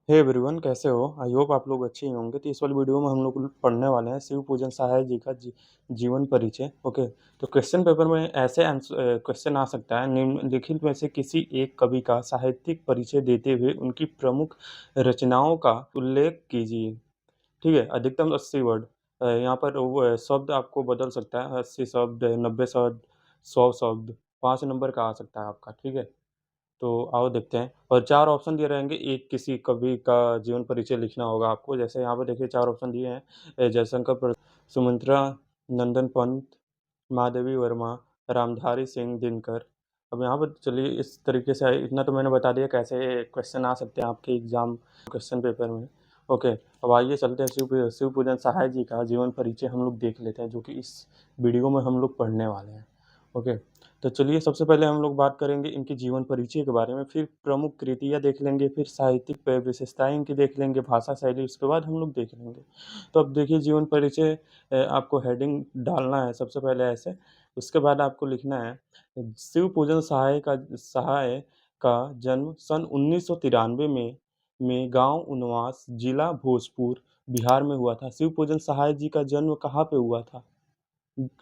Hey everyone कैसे हो? I hope आप लोग अच्छे ही होंगे। तो इस वाली वीडियो में हम लोग पढ़ने वाले हैं शिव पूजन सहाय जी का जीवन परिचय। ओके, तो क्वेश्चन पेपर में ऐसे क्वेश्चन आ सकता है, निम्नलिखित में से किसी एक कवि का साहित्यिक परिचय देते हुए उनकी प्रमुख रचनाओं का उल्लेख कीजिए। ठीक है, अधिकतम 80 वर्ड। यहाँ पर शब्द आपको बदल सकता है, 80 शब्द, 90 शब्द, 100 शब्द, 5 नंबर का आ सकता है आपका। ठीक है, तो आओ देखते हैं। और 4 ऑप्शन दिए रहेंगे, एक किसी कवि का जीवन परिचय लिखना होगा आपको। जैसे यहाँ पे देखिए 4 ऑप्शन दिए हैं, जयशंकर सुमित्रा नंदन पंत, महादेवी वर्मा, रामधारी सिंह दिनकर। अब यहाँ पर चलिए इस तरीके से इतना तो मैंने बता दिया कैसे क्वेश्चन आ सकते हैं आपके एग्जाम क्वेश्चन पेपर में। ओके, अब आइए चलते हैं शिव पूजन सहाय जी का जीवन परिचय हम लोग देख लेते हैं, जो कि इस वीडियो में हम लोग पढ़ने वाले हैं। ओके, तो चलिए सबसे पहले हम लोग बात करेंगे इनके जीवन परिचय के बारे में, फिर प्रमुख कृतियाँ देख लेंगे, फिर साहित्यिक विशेषताएं इनकी देख लेंगे, भाषा शैली, उसके बाद हम लोग देख लेंगे। तो अब देखिए जीवन परिचय, आपको हेडिंग डालना है सबसे पहले ऐसे। उसके बाद आपको लिखना है, शिव पूजन सहाय का जन्म सन 1993 में गांव उनवास, जिला भोजपुर, बिहार में हुआ था। शिव पूजन सहाय जी का जन्म कहाँ पे हुआ था?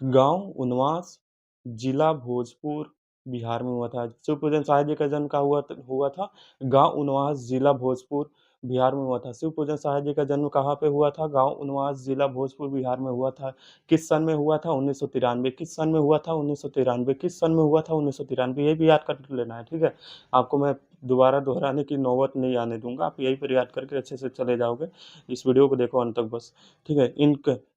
गांव उनवास, जिला भोजपुर, बिहार में हुआ था। शिवपूजन शाह जी का जन्म कहाँ हुआ था? गांव उनवास, जिला भोजपुर, बिहार में हुआ था। शिवपूजन शाह जी का जन्म कहाँ पे हुआ था? गांव उनवास, जिला भोजपुर, बिहार में हुआ था। किस सन में हुआ था? 1993। किस सन में हुआ था? 1993। किस सन में हुआ था? 1993। ये भी याद कर लेना है, ठीक है? आपको मैं दोबारा दोहराने की नौबत नहीं आने दूंगा, आप यही पर याद करके अच्छे से चले जाओगे। इस वीडियो को देखो अंत तक बस। ठीक है,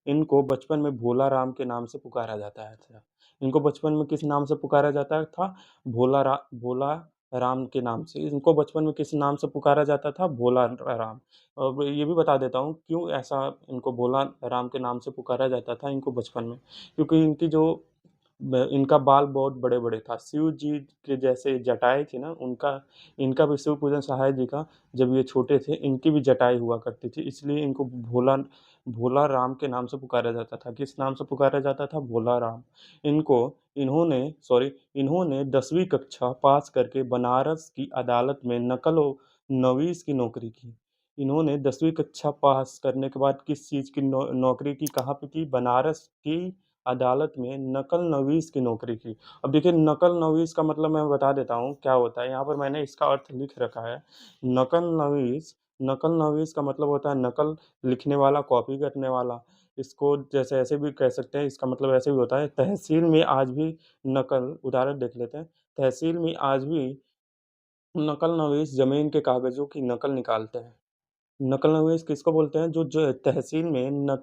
इनको बचपन में भोला राम के नाम से पुकारा जाता है था। इनको बचपन में किस नाम से पुकारा जाता था? भोला राम के नाम से। इनको बचपन में किस नाम से पुकारा जाता था? भोला राम। अब ये भी बता देता हूँ क्यों ऐसा इनको भोला राम के नाम से पुकारा जाता था इनको बचपन में। क्योंकि इनकी जो इनका बाल बहुत बड़े-बड़े था। शिव जी के जैसे जटाएँ थी ना, उनका इनका भी शिव पूजन सहाय जी का, जब ये छोटे थे, इनकी भी जटाएँ हुआ करती थी, इसलिए इनको भोला भोला राम के नाम से पुकारा जाता था। किस नाम से पुकारा जाता था? भोला राम। इनको इन्होंने 10वीं कक्षा पास करके बनारस की अदालत में नवीस की नौकरी की। इन्होंने 10वीं कक्षा पास करने के बाद किस चीज़ की नौकरी की, कहाँ पे की? बनारस की अदालत में नकल नवीस की नौकरी की। अब देखिए नकल नवीस का मतलब मैं बता देता हूँ क्या होता है। यहाँ पर मैंने इसका अर्थ लिख रखा है। नकल नवीस नकल नवीस का मतलब होता है नकल लिखने वाला, कॉपी करने वाला। इसको जैसे ऐसे भी कह सकते हैं, इसका मतलब ऐसे भी होता है, तहसील में आज भी नकल, उदाहरण देख लेते हैं। तहसील में आज भी नकल नवीस ज़मीन के कागज़ों की नकल निकालते हैं। नकल नवीस किसको बोलते हैं? जो तहसील में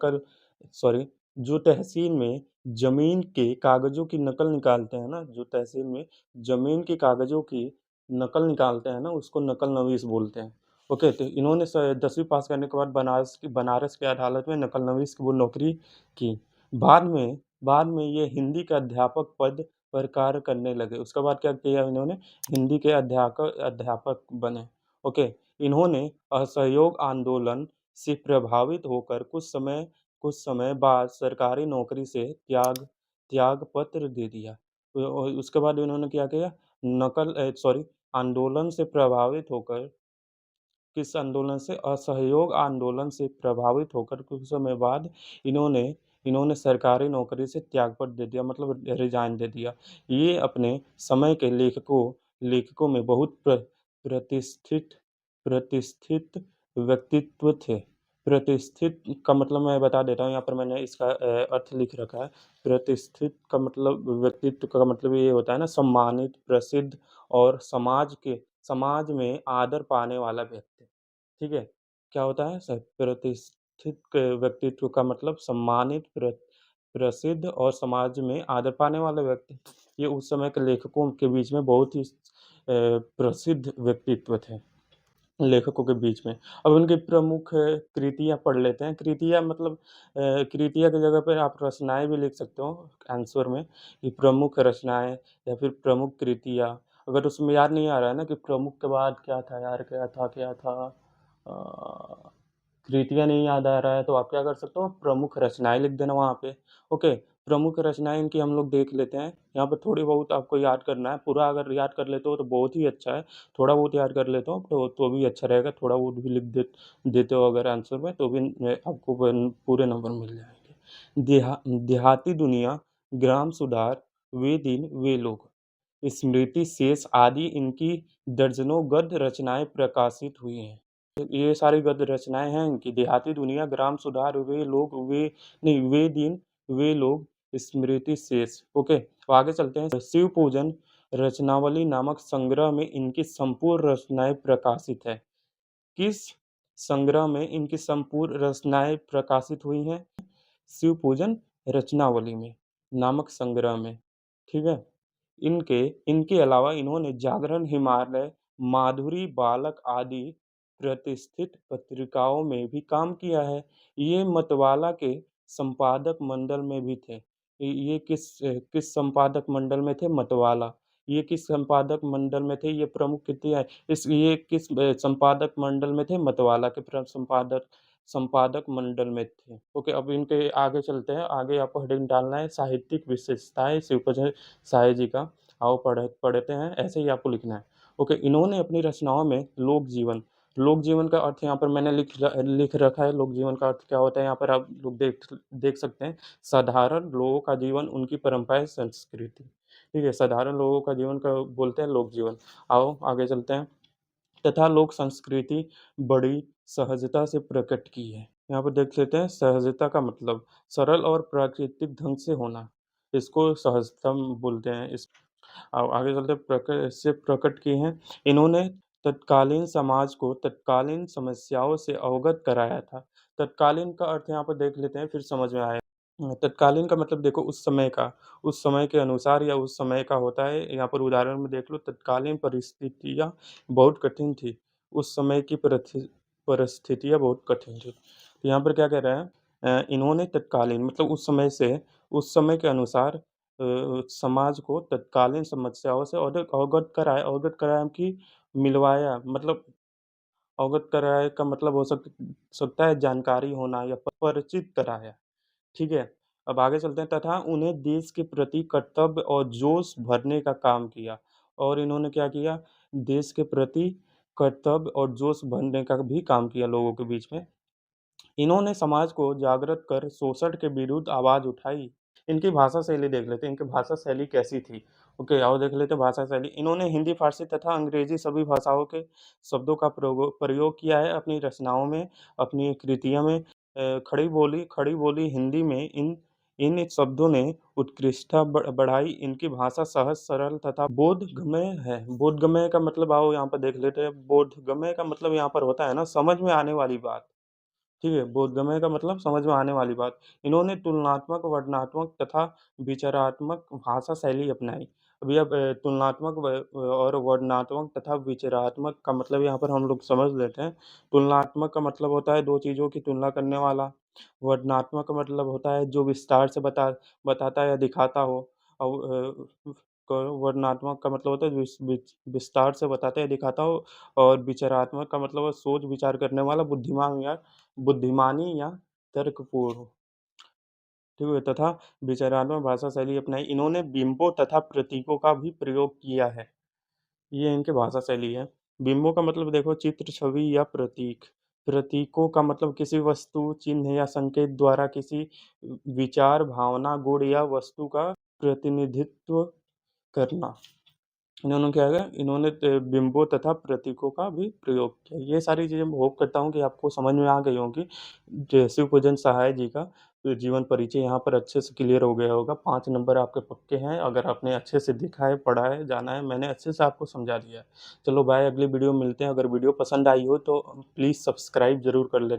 सॉरी जो तहसील में ज़मीन के कागज़ों की नकल निकालते हैं ना, जो तहसील में ज़मीन के कागज़ों की नकल निकालते हैं ना, उसको नकल नवीस बोलते हैं। ओके, तो इन्होंने 10वीं पास करने के बाद बनारस की अदालत में नकल नवीस की वो नौकरी की। बाद में ये हिंदी के अध्यापक पद पर कार्य करने लगे। उसके बाद क्या किया इन्होंने? हिंदी के अध्यापक बने। ओके, इन्होंने असहयोग आंदोलन से प्रभावित होकर कुछ समय बाद सरकारी नौकरी से त्याग पत्र दे दिया। उसके बाद इन्होंने क्या किया? आंदोलन से प्रभावित होकर किस आंदोलन से? असहयोग आंदोलन से प्रभावित होकर कुछ समय बाद इन्होंने इन्होंने सरकारी नौकरी से त्यागपत्र दे दिया, मतलब रिज़ाइन दे दिया। ये अपने समय के लेखकों में बहुत प्रतिष्ठित प्रतिष्ठित व्यक्तित्व थे। प्रतिष्ठित का मतलब मैं बता देता हूँ, यहाँ पर मैंने इसका अर्थ लिख रखा है। प्रतिष्ठित का मतलब, व्यक्तित्व का मतलब ये होता है ना, सम्मानित, प्रसिद्ध और समाज में आदर पाने वाला व्यक्ति। ठीक है? क्या होता है? प्रतिष्ठित व्यक्तित्व का मतलब सम्मानित, प्रसिद्ध और समाज में आदर पाने वाला व्यक्ति। ये उस समय के लेखकों के बीच में बहुत ही प्रसिद्ध व्यक्तित्व थे, लेखकों के बीच में। अब उनकी प्रमुख कृतियाँ पढ़ लेते हैं। कृतियाँ मतलब कृतियाँ की जगह पे आप रचनाएँ भी लिख सकते हो आंसर में, कि प्रमुख रचनाएँ या फिर प्रमुख कृतियाँ। अगर उसमें याद नहीं आ रहा है ना कि प्रमुख के बाद क्या था यार, क्या था? कृतियाँ नहीं याद आ रहा है तो आप क्या कर सकते हो? प्रमुख रचनाएँ लिख देना वहाँ पे। ओके, प्रमुख रचनाएँ इनकी हम लोग देख लेते हैं। यहाँ पे थोड़ी बहुत आपको याद करना है, पूरा अगर याद कर लेते हो तो बहुत ही अच्छा है। थोड़ा बहुत याद कर लेते हो तो भी अच्छा रहेगा, थोड़ा बहुत भी लिख देते हो अगर आंसर में तो भी आपको पूरे नंबर मिल जाएँगे। देहाती दुनिया, ग्राम सुधार, वे दिन वे लोग, स्मृति शेष आदि इनकी दर्जनों गद्य रचनाएँ प्रकाशित हुई हैं। तो ये सारी गद्य रचनाएँ हैं इनकी, देहाती दुनिया, ग्राम सुधार, वे लोग, वे दिन, वे लोग, स्मृति शेष। ओके, तो आगे चलते हैं। शिव पूजन रचनावली नामक संग्रह में इनकी संपूर्ण रचनाएँ प्रकाशित है। किस संग्रह में इनकी संपूर्ण रचनाएँ प्रकाशित हुई हैं? शिव पूजन रचनावली में नामक संग्रह में, ठीक है? इनके इनके अलावा इन्होंने जागरण, हिमालय, माधुरी बालक आदि प्रतिष्ठित पत्रिकाओं में भी काम किया है। ये मतवाला के संपादक मंडल में भी थे। ये किस संपादक मंडल में थे? मतवाला। ये किस संपादक मंडल में थे? ये प्रमुख कृति है। ये किस संपादक मंडल में थे? मतवाला के संपादक संपादक मंडल में थे। ओके, अब इनके आगे चलते हैं। आगे आपको हेडिंग डालना है साहित्यिक विशेषताएँ शिवप्रसाद साय जी का। आओ पढ़ते हैं, ऐसे ही आपको लिखना है। ओके, इन्होंने अपनी रचनाओं में लोक जीवन का अर्थ यहाँ पर मैंने लिख रखा है। लोक जीवन का अर्थ क्या होता है यहाँ पर आप लोग देख सकते हैं। साधारण लोगों का जीवन, उनकी परंपराएँ, संस्कृति। ठीक है, साधारण लोगों का जीवन का बोलते हैं लोक जीवन। आओ आगे चलते हैं। तथा लोक संस्कृति बड़ी सहजता से प्रकट की है। यहाँ पर देख लेते हैं सहजता का मतलब सरल और प्राकृतिक ढंग से होना। इसको सहजता बोलते हैं। इस अब आगे चलते हैं प्रकट किए हैं। इन्होंने तत्कालीन समाज को तत्कालीन समस्याओं से अवगत कराया था। तत्कालीन का अर्थ यहाँ पर देख लेते हैं फिर समझ में आएगा। तत्कालीन का मतलब देखो उस समय के अनुसार या उस समय का होता है। यहाँ पर उदाहरण में देख लो, तत्कालीन परिस्थितियाँ बहुत कठिन थी। उस समय की परिस्थितियाँ बहुत कठिन थी। तो यहाँ पर क्या कह रहे हैं? इन्होंने तत्कालीन मतलब उस समय के अनुसार समाज को तत्कालीन समस्याओं से अवगत कराया कि मिलवाया मतलब अवगत कराया का मतलब हो सकता है जानकारी होना या परिचित कराया। ठीक है? अब आगे चलते हैं। तथा उन्हें देश के प्रति कर्तव्य और जोश भरने का काम किया। और इन्होंने क्या किया? देश के प्रति कर्तव्य और जोश भरने का भी काम किया लोगों के बीच में। इन्होंने समाज को जागृत कर शोषण के विरुद्ध आवाज़ उठाई। इनकी भाषा शैली देख लेते हैं, इनकी भाषा शैली कैसी थी? ओके, आओ देख लेते हैं भाषा शैली। इन्होंने हिंदी, फ़ारसी तथा अंग्रेज़ी सभी भाषाओं के शब्दों का प्रयोग किया है अपनी रचनाओं में, अपनी कृतियों में। खड़ी बोली हिंदी में इन इन शब्दों ने उत्कृष्टता बढ़ाई। इनकी भाषा सहज, सरल तथा बोधगम्य है। बोधगम्य का मतलब आओ यहाँ पर देख लेते हैं। बोधगम्य का मतलब यहाँ पर होता है ना समझ में आने वाली बात। ठीक है, बोधगम्य का मतलब समझ में आने वाली बात। इन्होंने तुलनात्मक, वर्णनात्मक तथा विचारात्मक भाषा शैली अपनाई। अभी अब तुलनात्मक और वर्णनात्मक तथा विचारात्मक का मतलब यहाँ पर हम लोग समझ लेते हैं। तुलनात्मक का मतलब होता है 2 चीज़ों की तुलना करने वाला। वर्णनात्मक का मतलब होता है जो विस्तार से बताता या दिखाता हो। और वर्णनात्मक का मतलब होता है विस्तार से बताता या दिखाता हो। और विचारात्मक का मतलब है सोच विचार करने वाला, बुद्धिमानी या तर्कपूर्ण, ठीक है? तथा विचारात्मक भाषा शैली अपनाई। इन्होंने बिंबों तथा प्रतीकों का भी प्रयोग किया है। ये इनकी भाषा शैली है। बिंबों का मतलब देखो चित्र, छवि या प्रतीक। प्रतीकों का मतलब किसी वस्तु, चिन्ह या संकेत द्वारा किसी विचार, भावना, गुण या वस्तु का प्रतिनिधित्व करना। इन्होंने क्या किया? इन्होंने बिंबों तथा प्रतीकों का भी प्रयोग किया। ये सारी चीज़ें मैं होप करता हूँ कि आपको समझ में आ गई होंगी। शिवपूजन सहाय जी का जीवन परिचय यहाँ पर अच्छे से क्लियर हो गया होगा। 5 नंबर आपके पक्के हैं अगर आपने अच्छे से देखा है, पढ़ा है, जाना है। मैंने अच्छे से आपको समझा दिया है। चलो बाय, अगली वीडियो में मिलते हैं। अगर वीडियो पसंद आई हो तो प्लीज़ सब्सक्राइब ज़रूर कर लेना।